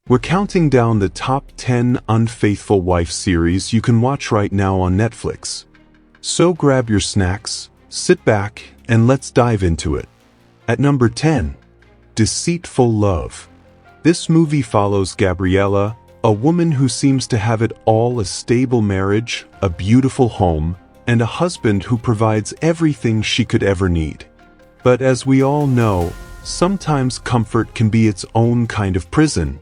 We're counting down the top 10 Unfaithful Wife series you can watch right now on Netflix. So grab your snacks, sit back, and let's dive into it. At number 10, Deceitful Love. This movie follows Gabriella, a woman who seems to have it all: a stable marriage, a beautiful home, and a husband who provides everything she could ever need. But as we all know, sometimes comfort can be its own kind of prison.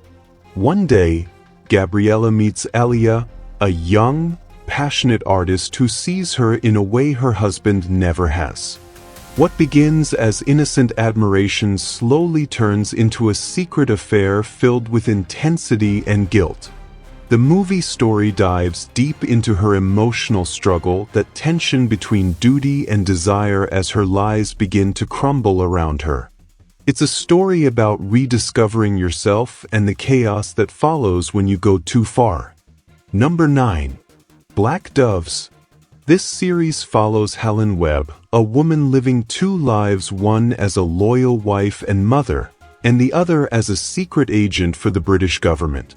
One day, Gabriella meets Elia, a young, passionate artist who sees her in a way her husband never has. What begins as innocent admiration slowly turns into a secret affair filled with intensity and guilt. The movie story dives deep into her emotional struggle, that tension between duty and desire as her lies begin to crumble around her. It's a story about rediscovering yourself and the chaos that follows when you go too far. Number 9. Black Doves. This series follows Helen Webb, a woman living two lives, one as a loyal wife and mother, and the other as a secret agent for the British government.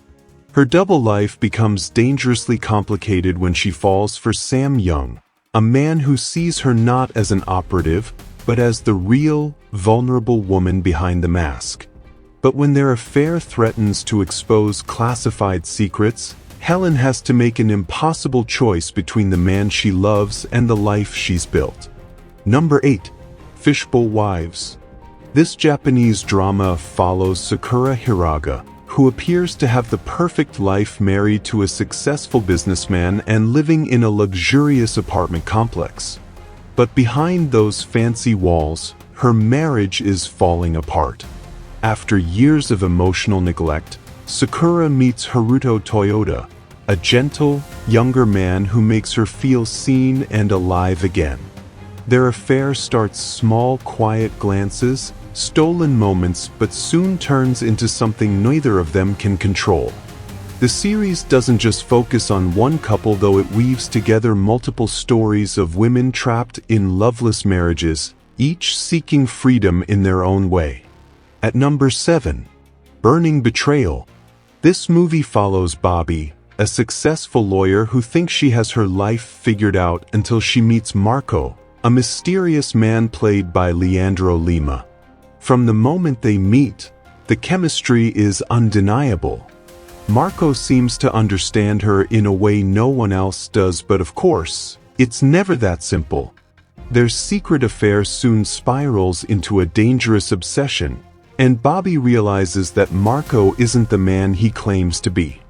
Her double life becomes dangerously complicated when she falls for Sam Young, a man who sees her not as an operative, but as the real, vulnerable woman behind the mask. But when their affair threatens to expose classified secrets, Helen has to make an impossible choice between the man she loves and the life she's built. Number 8. Fishbowl Wives. This Japanese drama follows Sakura Hiraga, who appears to have the perfect life, married to a successful businessman and living in a luxurious apartment complex. But behind those fancy walls, her marriage is falling apart. After years of emotional neglect, Sakura meets Haruto Toyota, a gentle, younger man who makes her feel seen and alive again. Their affair starts small, quiet glances, stolen moments, but soon turns into something neither of them can control. The series doesn't just focus on one couple, though it weaves together multiple stories of women trapped in loveless marriages, each seeking freedom in their own way. At number 7. Burning Betrayal. This movie follows Bobby, a successful lawyer who thinks she has her life figured out until she meets Marco, a mysterious man played by Leandro Lima. From the moment they meet, the chemistry is undeniable. Marco seems to understand her in a way no one else does, but of course, it's never that simple. Their secret affair soon spirals into a dangerous obsession, and Bobby realizes that Marco isn't the man he claims to be.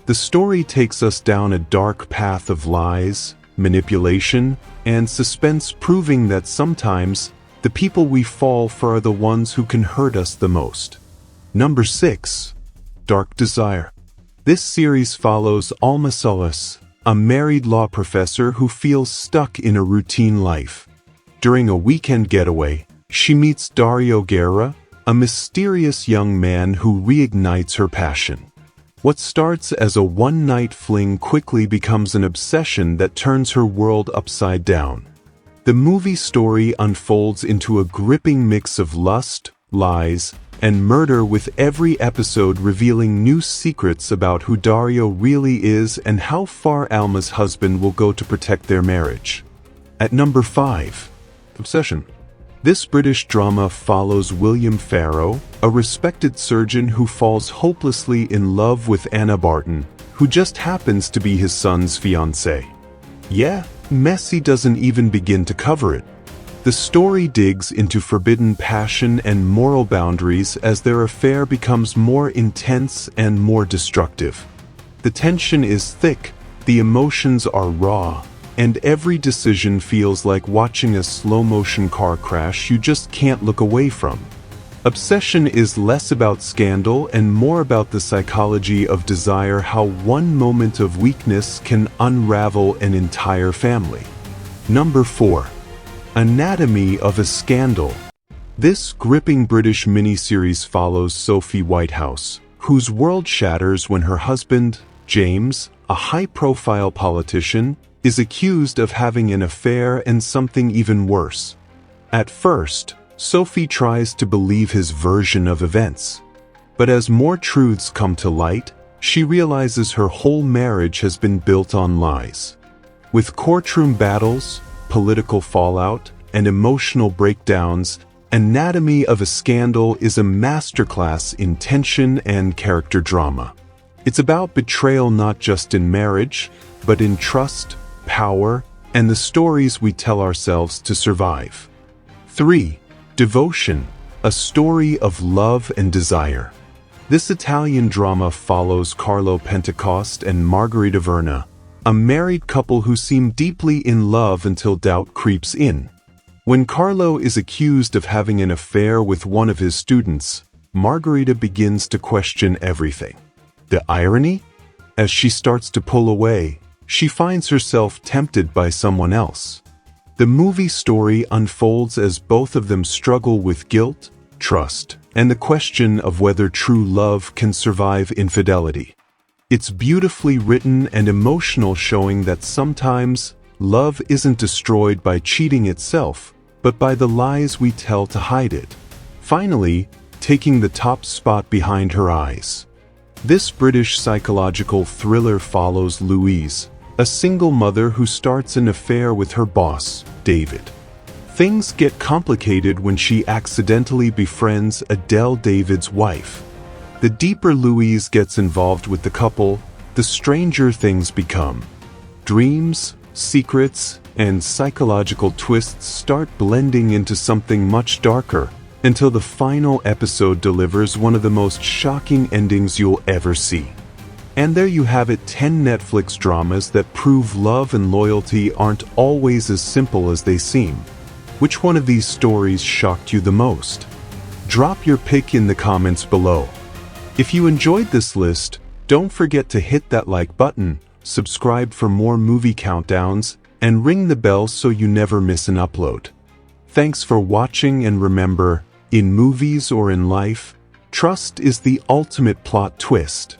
The story takes us down a dark path of lies, manipulation, and suspense, proving that sometimes the people we fall for are the ones who can hurt us the most. Number 6. Dark Desire. This series follows Alma Solis, a married law professor who feels stuck in a routine life. During a weekend getaway, she meets Dario Guerra, a mysterious young man who reignites her passion. What starts as a one-night fling quickly becomes an obsession that turns her world upside down. The movie story unfolds into a gripping mix of lust, lies, and murder, with every episode revealing new secrets about who Dario really is and how far Alma's husband will go to protect their marriage. At number 5. Obsession. This British drama follows William Farrow, a respected surgeon who falls hopelessly in love with Anna Barton, who just happens to be his son's fiancée. Yeah, Messi doesn't even begin to cover it. The story digs into forbidden passion and moral boundaries as their affair becomes more intense and more destructive. The tension is thick, the emotions are raw, and every decision feels like watching a slow-motion car crash you just can't look away from. Obsession is less about scandal and more about the psychology of desire, how one moment of weakness can unravel an entire family. Number 4. Anatomy of a Scandal. This gripping British miniseries follows Sophie Whitehouse, whose world shatters when her husband, James, a high-profile politician, is accused of having an affair and something even worse. At first, Sophie tries to believe his version of events. But as more truths come to light, she realizes her whole marriage has been built on lies. With courtroom battles, political fallout, and emotional breakdowns, Anatomy of a Scandal is a masterclass in tension and character drama. It's about betrayal not just in marriage, but in trust, power, and the stories we tell ourselves to survive. 3. Devotion, a story of love and desire. This Italian drama follows Carlo Pentecost and Margherita Verna, a married couple who seem deeply in love until doubt creeps in. When Carlo is accused of having an affair with one of his students, Margherita begins to question everything. The irony? As she starts to pull away, she finds herself tempted by someone else. The movie story unfolds as both of them struggle with guilt, trust, and the question of whether true love can survive infidelity. It's beautifully written and emotional, showing that sometimes love isn't destroyed by cheating itself, but by the lies we tell to hide it. Finally, taking the top spot behind her eyes. This British psychological thriller follows Louise, a single mother who starts an affair with her boss, David. Things get complicated when she accidentally befriends Adele, David's wife. The deeper Louise gets involved with the couple, the stranger things become. Dreams, secrets, and psychological twists start blending into something much darker, until the final episode delivers one of the most shocking endings you'll ever see. And there you have it, 10 Netflix dramas that prove love and loyalty aren't always as simple as they seem. Which one of these stories shocked you the most? Drop your pick in the comments below. If you enjoyed this list, don't forget to hit that like button, subscribe for more movie countdowns, and ring the bell so you never miss an upload. Thanks for watching, and remember, in movies or in life, trust is the ultimate plot twist.